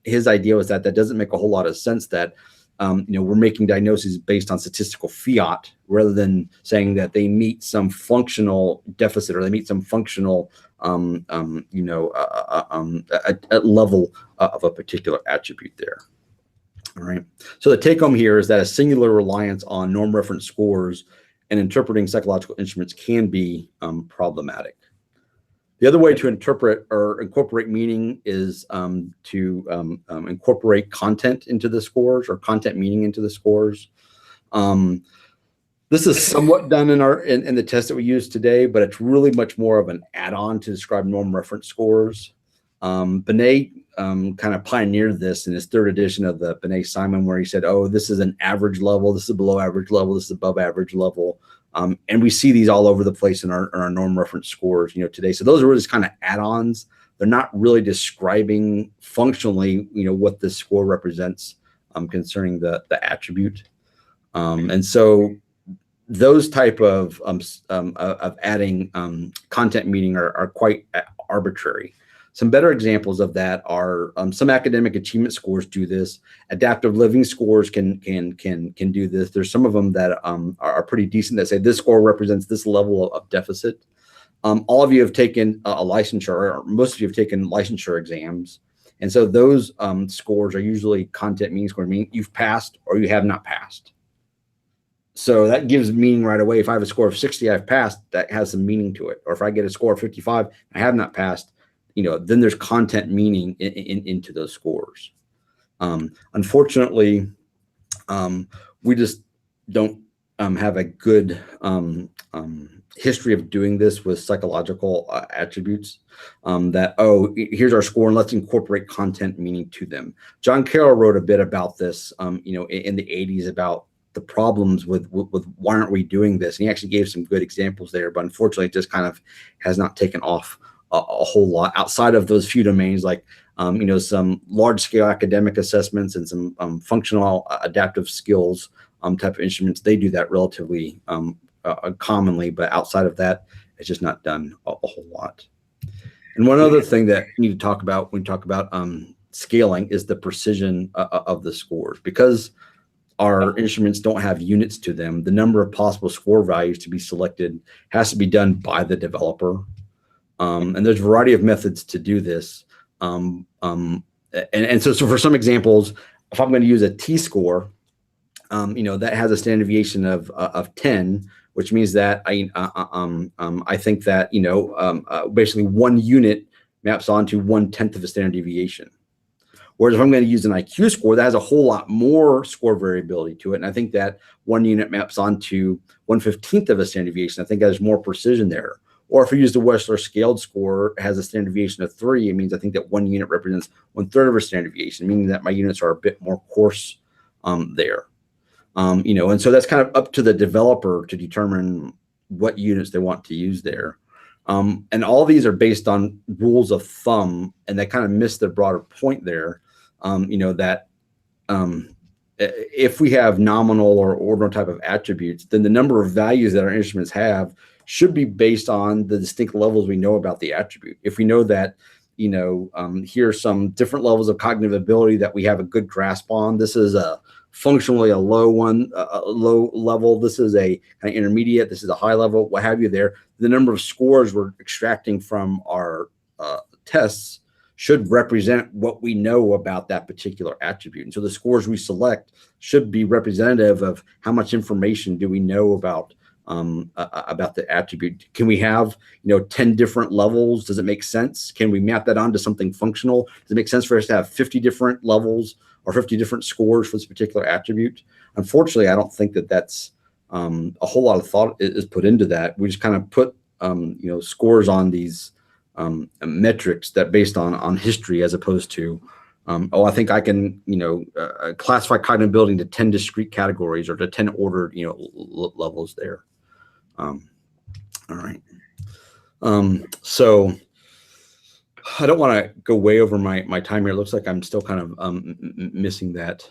doesn't make a whole lot of sense, that we're making diagnoses based on statistical fiat rather than saying that they meet some functional deficit or they meet some functional a level of a particular attribute there. All right. So the take home here is that a singular reliance on norm reference scores and interpreting psychological instruments can be problematic. The other way to interpret or incorporate meaning is to incorporate content into the scores, or content meaning into the scores. This is somewhat done in the test that we use today, but it's really much more of an add-on to describe norm reference scores. Binet kind of pioneered this in his 3rd edition of the Binet-Simon, where he said, oh, this is an average level, this is a below average level, this is above average level. And we see these all over the place in our norm reference scores, today. So those are just kind of add-ons. They're not really describing functionally, what this score represents concerning the attribute. And so those type of adding content meaning are quite arbitrary. Some better examples of that are some academic achievement scores do this. Adaptive living scores can do this. There's some of them that are pretty decent that say this score represents this level of deficit. All of you have taken a licensure, or most of you have taken licensure exams. And so those scores are usually content meaning scores, meaning you've passed or you have not passed. So that gives meaning right away. If I have a score of 60, I've passed, that has some meaning to it. Or if I get a score of 55, I have not passed, then there's content meaning into those scores. Unfortunately, we just don't have a good history of doing this with psychological attributes, that, oh, here's our score and let's incorporate content meaning to them. John Carroll wrote a bit about this, in the 80s about the problems with why aren't we doing this? And he actually gave some good examples there, but unfortunately it just kind of has not taken off a whole lot outside of those few domains, like some large scale academic assessments and some functional adaptive skills type of instruments. They do that relatively commonly, but outside of that, it's just not done a whole lot. And one other thing that we need to talk about when we talk about scaling is the precision of the scores. Because our instruments don't have units to them, the number of possible score values to be selected has to be done by the developer. And there's a variety of methods to do this. So for some examples, if I'm going to use a T-score, that has a standard deviation of 10, which means that I think that, basically 1 unit maps onto 1/10 of a standard deviation. Whereas if I'm going to use an IQ score, that has a whole lot more score variability to it. And I think that 1 unit maps onto 1/15 of a standard deviation. I think there's more precision there. Or if we use the Wechsler scaled score, it has a standard deviation of 3. It means I think that 1 unit represents 1/3 of a standard deviation, meaning that my units are a bit more coarse there. And so that's kind of up to the developer to determine what units they want to use there. And all these are based on rules of thumb, and they kind of miss the broader point there. That if we have nominal or ordinal type of attributes, then the number of values that our instruments have should be based on the distinct levels we know about the attribute. If we know that, here are some different levels of cognitive ability that we have a good grasp on. This is functionally a low one, a low level. This is a kind of intermediate. This is a high level, what have you there. The number of scores we're extracting from our tests should represent what we know about that particular attribute. And so the scores we select should be representative of how much information do we know about the attribute. Can we have 10 different levels? Does it make sense? Can we map that onto something functional? Does it make sense for us to have 50 different levels or 50 different scores for this particular attribute? Unfortunately, I don't think that that's a whole lot of thought is put into that. We just kind of put scores on these metrics that based on history, as opposed to I think I can classify cognitive ability into 10 discrete categories or to 10 ordered levels there. All right. So I don't want to go way over my time here. It looks like I'm still kind of missing that.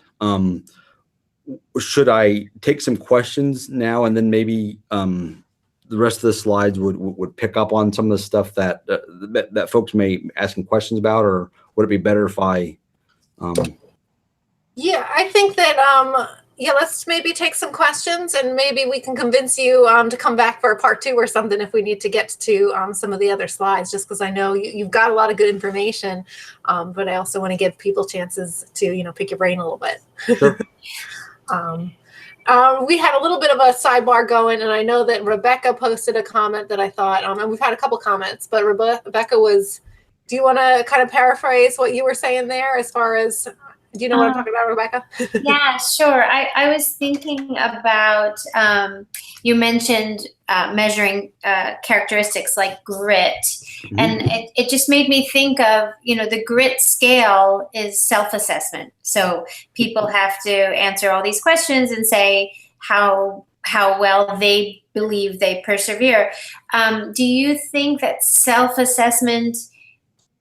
Should I take some questions now, and then maybe the rest of the slides would pick up on some of the stuff that that folks may ask some questions about, or would it be better if I? Yeah, I think that let's maybe take some questions, and maybe we can convince you to come back for a part 2 or something if we need to get to some of the other slides, just because I know you've got a lot of good information, but I also want to give people chances to pick your brain a little bit. Sure. We had a little bit of a sidebar going, and I know that Rebecca posted a comment that I thought, and we've had a couple comments, but Rebecca do you want to kind of paraphrase what you were saying there as far as, do you know what I'm talking about, Rebecca? Yeah, sure. I was thinking about, you mentioned measuring characteristics like grit, and it just made me think of, the grit scale is self-assessment. So people have to answer all these questions and say how well they believe they persevere. Do you think that self-assessment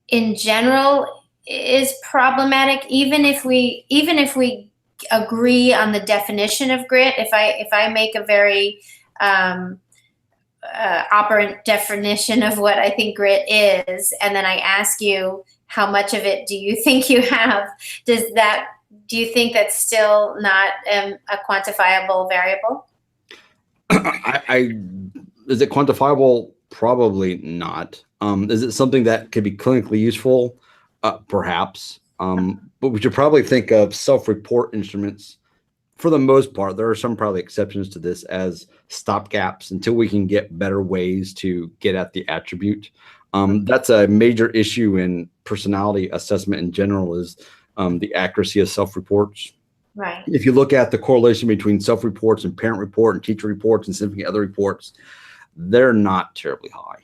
in general is problematic, even if we agree on the definition of grit? If I make a very operant definition of what I think grit is, and then I ask you how much of it do you think you have, do you think that's still not a quantifiable variable? Is it quantifiable? Probably not. Is it something that could be clinically useful? Perhaps. But we should probably think of self-report instruments, for the most part. There are some probably exceptions to this, as stopgaps until we can get better ways to get at the attribute. That's a major issue in personality assessment in general, is the accuracy of self-reports. Right. If you look at the correlation between self-reports and parent report and teacher reports and significant other reports, they're not terribly high.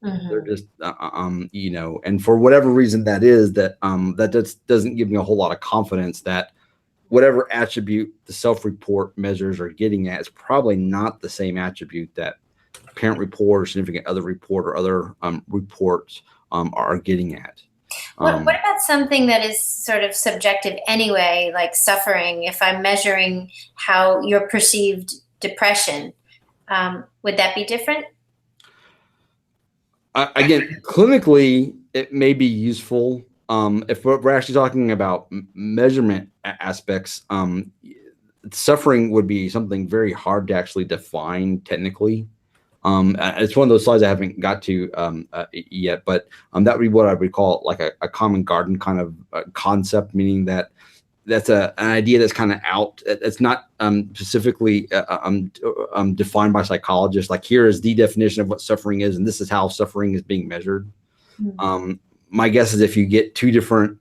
They're just, and for whatever reason that is, that just doesn't give me a whole lot of confidence that whatever attribute the self-report measures are getting at is probably not the same attribute that parent report or significant other report or other reports are getting at. What about something that is sort of subjective anyway, like suffering? If I'm measuring how your perceived depression, would that be different? Again, clinically, it may be useful. If we're actually talking about measurement aspects, suffering would be something very hard to actually define technically. It's one of those slides I haven't got to yet, but that would be what I would call like a common garden kind of concept, meaning that that's an idea that's kind of out. It's not specifically defined by psychologists. Like, here is the definition of what suffering is, and this is how suffering is being measured. Mm-hmm. My guess is if you get two different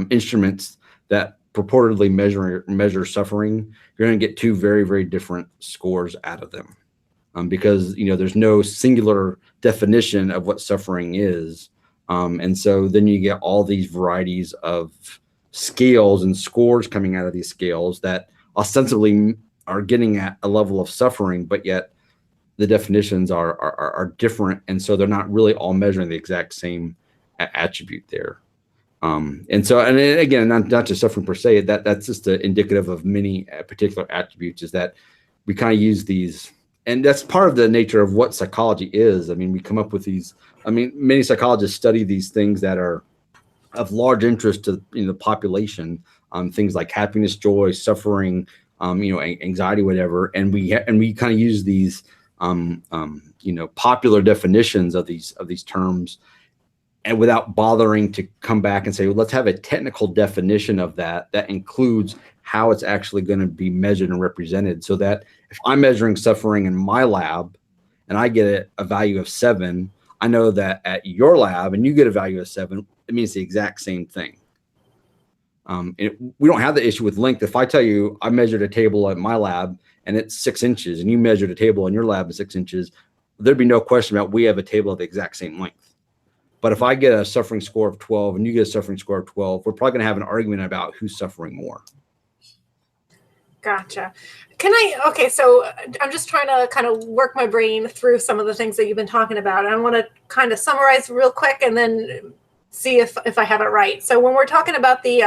instruments that purportedly measure suffering, you're going to get two very, very different scores out of them, because there's no singular definition of what suffering is, and so then you get all these varieties of scales and scores coming out of these scales that ostensibly are getting at a level of suffering, but yet the definitions are different, and so they're not really all measuring the exact same attribute there. And again, not just suffering per se, that's just indicative of many particular attributes, is that we kind of use these, and that's part of the nature of what psychology is. I mean, we come up with these, many psychologists study these things that are of large interest to the population, things like happiness, joy, suffering, anxiety, whatever, and we kind of use these popular definitions of these terms, and without bothering to come back and say, well, let's have a technical definition of that includes how it's actually going to be measured and represented, so that if I'm measuring suffering in my lab and I get a value of 7, I know that at your lab and you get a value of 7, it means the exact same thing. We don't have the issue with length. If I tell you I measured a table at my lab and it's 6 inches, and you measured a table in your lab at 6 inches, there'd be no question about we have a table of the exact same length. But if I get a suffering score of 12 and you get a suffering score of 12, we're probably going to have an argument about who's suffering more. Gotcha. Okay, so I'm just trying to kind of work my brain through some of the things that you've been talking about. And I want to kind of summarize real quick and then see if I have it right. So when we're talking about the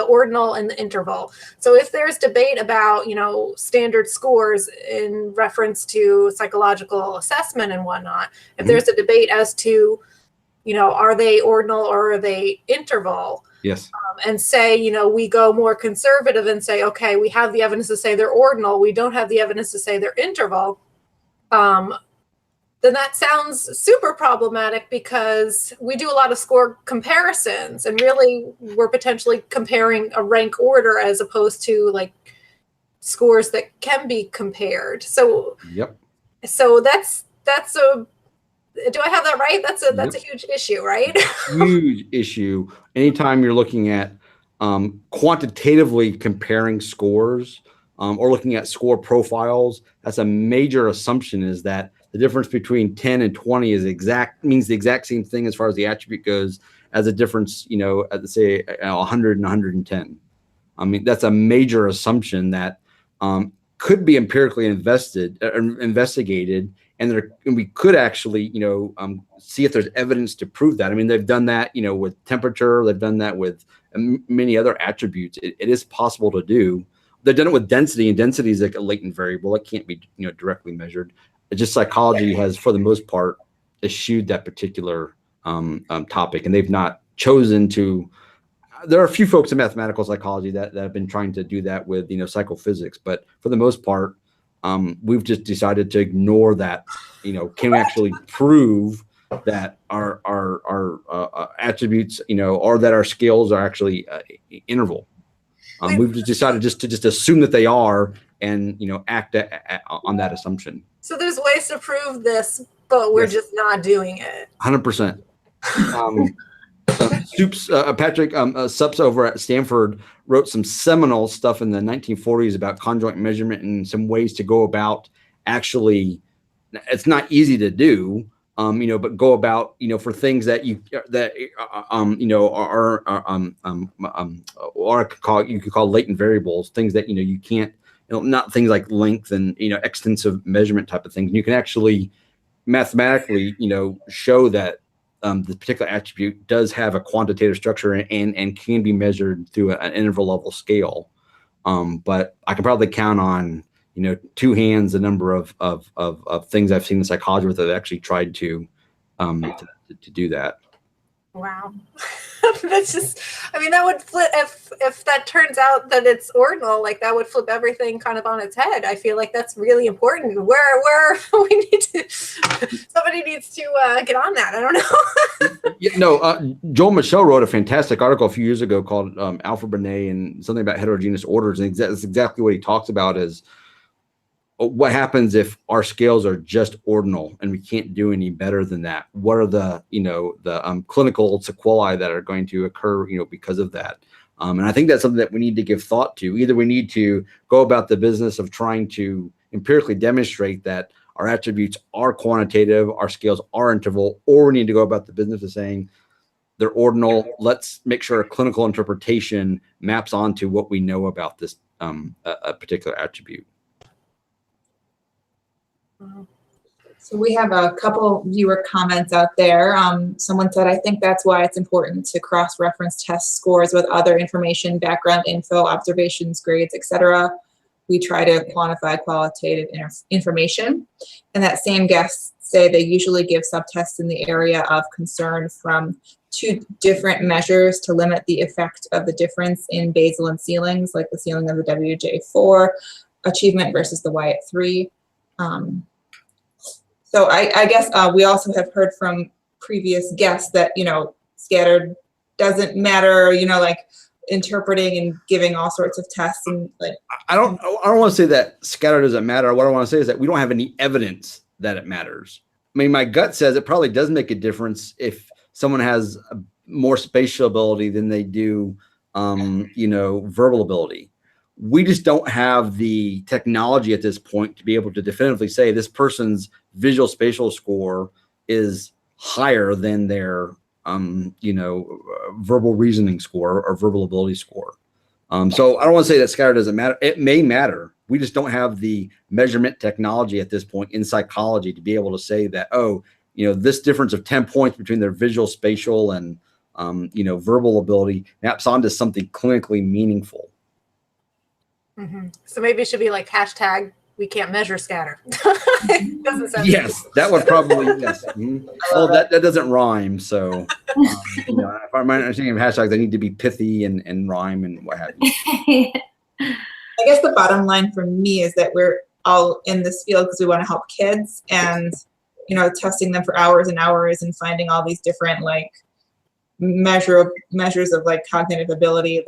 ordinal and the interval, so if there's debate about, standard scores in reference to psychological assessment and whatnot, if there's a debate as to, are they ordinal or are they interval? Yes. And say, we go more conservative and say, okay, we have the evidence to say they're ordinal. We don't have the evidence to say they're interval. Then that sounds super problematic, because we do a lot of score comparisons, and really we're potentially comparing a rank order as opposed to like scores that can be compared. So, yep. So that's a, do I have that right? That's a huge issue, right? Huge issue. Anytime you're looking at quantitatively comparing scores, or looking at score profiles, that's a major assumption, is that the difference between 10 and 20 means the exact same thing as far as the attribute goes as a difference, at say 100 and 110. That's a major assumption that could be empirically investigated, and we could actually, see if there's evidence to prove that. They've done that, with temperature. They've done that with many other attributes. It is possible to do. They've done it with density, and density is like a latent variable. It can't be, directly measured. It's just psychology has, for the most part, eschewed that particular topic, and they've not chosen to. There are a few folks in mathematical psychology that have been trying to do that with, psychophysics, but for the most part, we've just decided to ignore that. Can we actually prove that our attributes, or that our scales are actually interval? We've just decided to assume that they are, and act on that assumption. So there's ways to prove this, but we're just not doing it. 100%. Patrick Supps over at Stanford wrote some seminal stuff in the 1940s about conjoint measurement and some ways to go about actually. It's not easy to do, but go about, for things that you could call latent variables, things that you can't. Not things like length and extensive measurement type of things. You can actually mathematically show that the particular attribute does have a quantitative structure and can be measured through an interval level scale. But I can probably count on 2 hands the number of things I've seen in psychology that have actually tried to do that. Wow. That's just, I mean, that would flip, if that turns out that it's ordinal, like that would flip everything kind of on its head. I feel like that's really important. Where we need to, somebody needs to get on that. I don't know. Joel Michel wrote a fantastic article a few years ago called Alpha Binet and something about heterogeneous orders. And that's exactly what he talks about is what happens if our scales are just ordinal and we can't do any better than that? What are the, clinical sequelae that are going to occur, because of that? And I think that's something that we need to give thought to. Either we need to go about the business of trying to empirically demonstrate that our attributes are quantitative, our scales are interval, or we need to go about the business of saying they're ordinal. Let's make sure a clinical interpretation maps onto what we know about this a particular attribute. So we have a couple viewer comments out there. Someone said, I think that's why it's important to cross-reference test scores with other information, background info, observations, grades, etc. We try to quantify qualitative information. And that same guests say they usually give subtests in the area of concern from 2 different measures to limit the effect of the difference in basal and ceilings, like the ceiling of the WJ4, achievement versus the Y at 3. So I guess we also have heard from previous guests that, scattered doesn't matter, like interpreting and giving all sorts of tests and like. I don't want to say that scatter doesn't matter. What I want to say is that we don't have any evidence that it matters. I mean, my gut says it probably does make a difference if someone has more spatial ability than they do, verbal ability. We just don't have the technology at this point to be able to definitively say this person's visual spatial score is higher than their, verbal reasoning score or verbal ability score. So I don't want to say that scatter doesn't matter. It may matter. We just don't have the measurement technology at this point in psychology to be able to say that, this difference of 10 points between their visual spatial and, verbal ability maps onto something clinically meaningful. Mm-hmm. So maybe it should be like hashtag we can't measure scatter. Doesn't sound yes, good. That would probably yes. Mm-hmm. Oh, that doesn't rhyme. So if I'm understanding of hashtags, they need to be pithy and rhyme and what have you. I guess the bottom line for me is that we're all in this field because we want to help kids, and testing them for hours and hours and finding all these different measures of cognitive ability.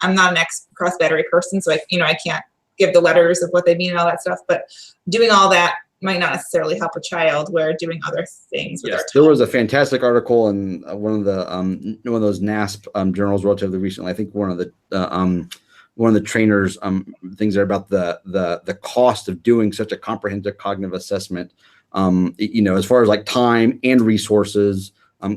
I'm not an cross battery person, so I can't give the letters of what they mean and all that stuff. But doing all that might not necessarily help a child. Where doing other things. With yes, there was a fantastic article in one of those NASP journals relatively recently. I think one of the trainers things are about the cost of doing such a comprehensive cognitive assessment. As far as time and resources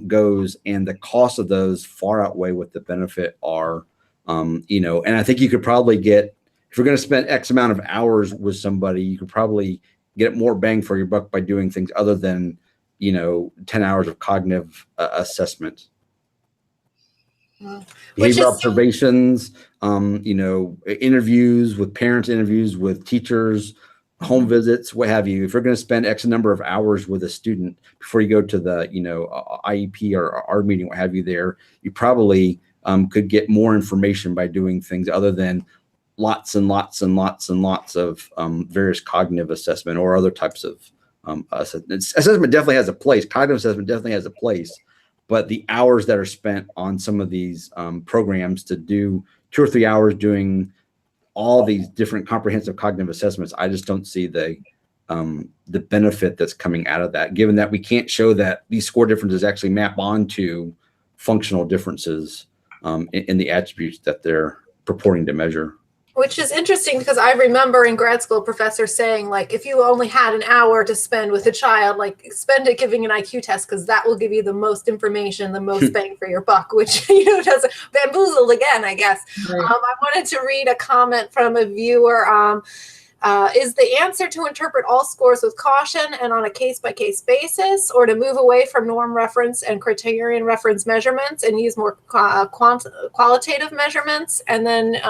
goes, and the cost of those far outweigh what the benefit are. And I think you could probably get, if you're going to spend X amount of hours with somebody, you could probably get more bang for your buck by doing things other than, 10 hours of cognitive assessment. Behavior observations, interviews with parents, interviews with teachers, home visits, what have you. If you're going to spend X number of hours with a student before you go to the, IEP or our meeting, what have you there, you probably could get more information by doing things other than lots and lots and lots and lots of various cognitive assessment or other types of assessment. Assessment definitely has a place. Cognitive assessment definitely has a place, but the hours that are spent on some of these programs to do 2 or 3 hours doing all these different comprehensive cognitive assessments, I just don't see the benefit that's coming out of that, given that we can't show that these score differences actually map onto functional differences in the attributes that they're purporting to measure. Which is interesting because I remember in grad school professors saying, if you only had an hour to spend with a child, spend it giving an IQ test because that will give you the most information, the most bang for your buck, which, does bamboozled again, I guess. Right. I wanted to read a comment from a viewer. Is the answer to interpret all scores with caution and on a case-by-case basis, or to move away from norm reference and criterion reference measurements and use more qualitative measurements? And then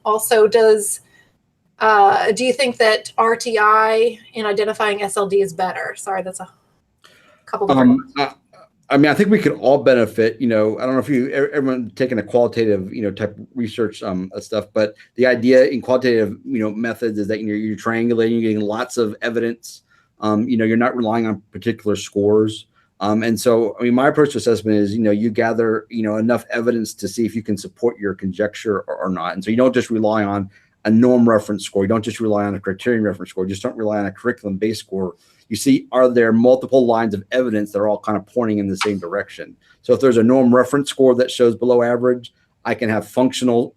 also, do you think that RTI in identifying SLD is better? Sorry, that's a couple different I mean, I think we could all benefit. I don't know if everyone taken a qualitative, type research stuff, but the idea in qualitative, methods is that you're triangulating, you're getting lots of evidence. You're not relying on particular scores. And so, I mean, my approach to assessment is, you gather, enough evidence to see if you can support your conjecture or not. And so you don't just rely on a norm reference score. You don't just rely on a criterion reference score. Just don't rely on a curriculum-based score. You see, are there multiple lines of evidence that are all kind of pointing in the same direction? So if there's a norm reference score that shows below average, I can have functional,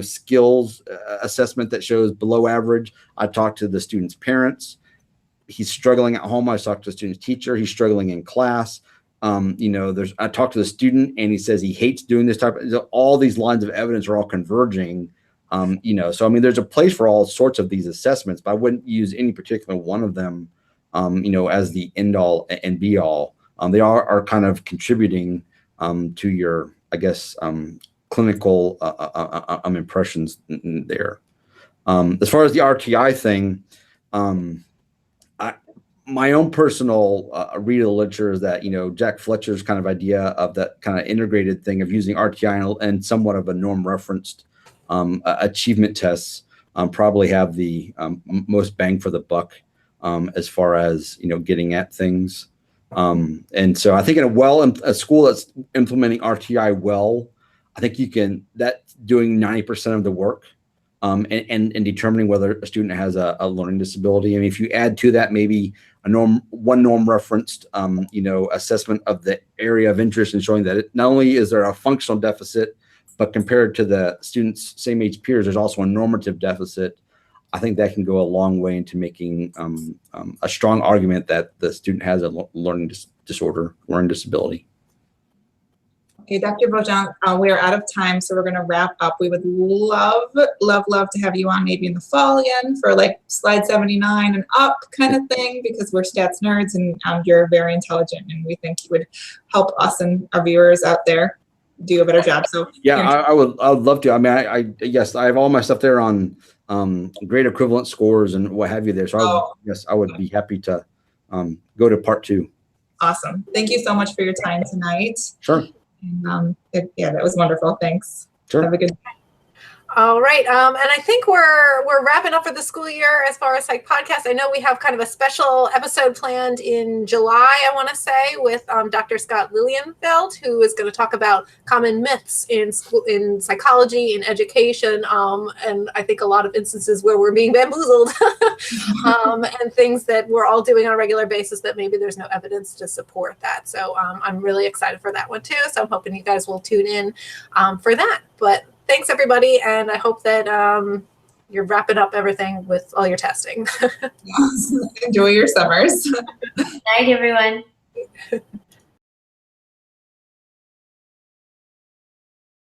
skills assessment that shows below average. I talk to the student's parents. He's struggling at home. I talk to the student's teacher. He's struggling in class. I talk to the student and he says he hates doing this type of, all these lines of evidence are all converging. So I mean, there's a place for all sorts of these assessments, but I wouldn't use any particular one of them, as the end all and be all. They are kind of contributing to your, I guess, clinical impressions there. As far as the RTI thing, my own personal read of the literature is that, Jack Fletcher's kind of idea of that kind of integrated thing of using RTI and somewhat of a norm referenced achievement tests probably have the most bang for the buck as far as, getting at things. And so I think in a school that's implementing RTI well, I think that's doing 90% of the work and determining whether a student has a learning disability. I mean, if you add to that maybe one norm referenced, assessment of the area of interest and showing that not only is there a functional deficit, but compared to the students' same age peers, there's also a normative deficit. I think that can go a long way into making a strong argument that the student has a learning disorder, learning disability. Okay, Dr. Beaujean, we are out of time, so we're going to wrap up. We would love to have you on maybe in the fall again for like slide 79 and up kind of thing, because we're stats nerds and you're very intelligent, and we think you would help us and our viewers out there do a better job. So yeah, I would love to. I mean, yes, I have all my stuff there on grade equivalent scores and what have you there. So I would be happy to go to part 2. Awesome. Thank you so much for your time tonight. Sure. And, that was wonderful. Thanks. Sure. Have a good day. All right, and I think we're wrapping up for the school year as far as Psych Podcast. I know we have kind of a special episode planned in July, I want to say, with Dr. Scott Lilienfeld, who is going to talk about common myths in school, in psychology, in education, and I think a lot of instances where we're being bamboozled, and things that we're all doing on a regular basis that maybe there's no evidence to support that. So I'm really excited for that one too. So I'm hoping you guys will tune in for that. But thanks, everybody, and I hope that you're wrapping up everything with all your testing. Enjoy your summers. Night, everyone.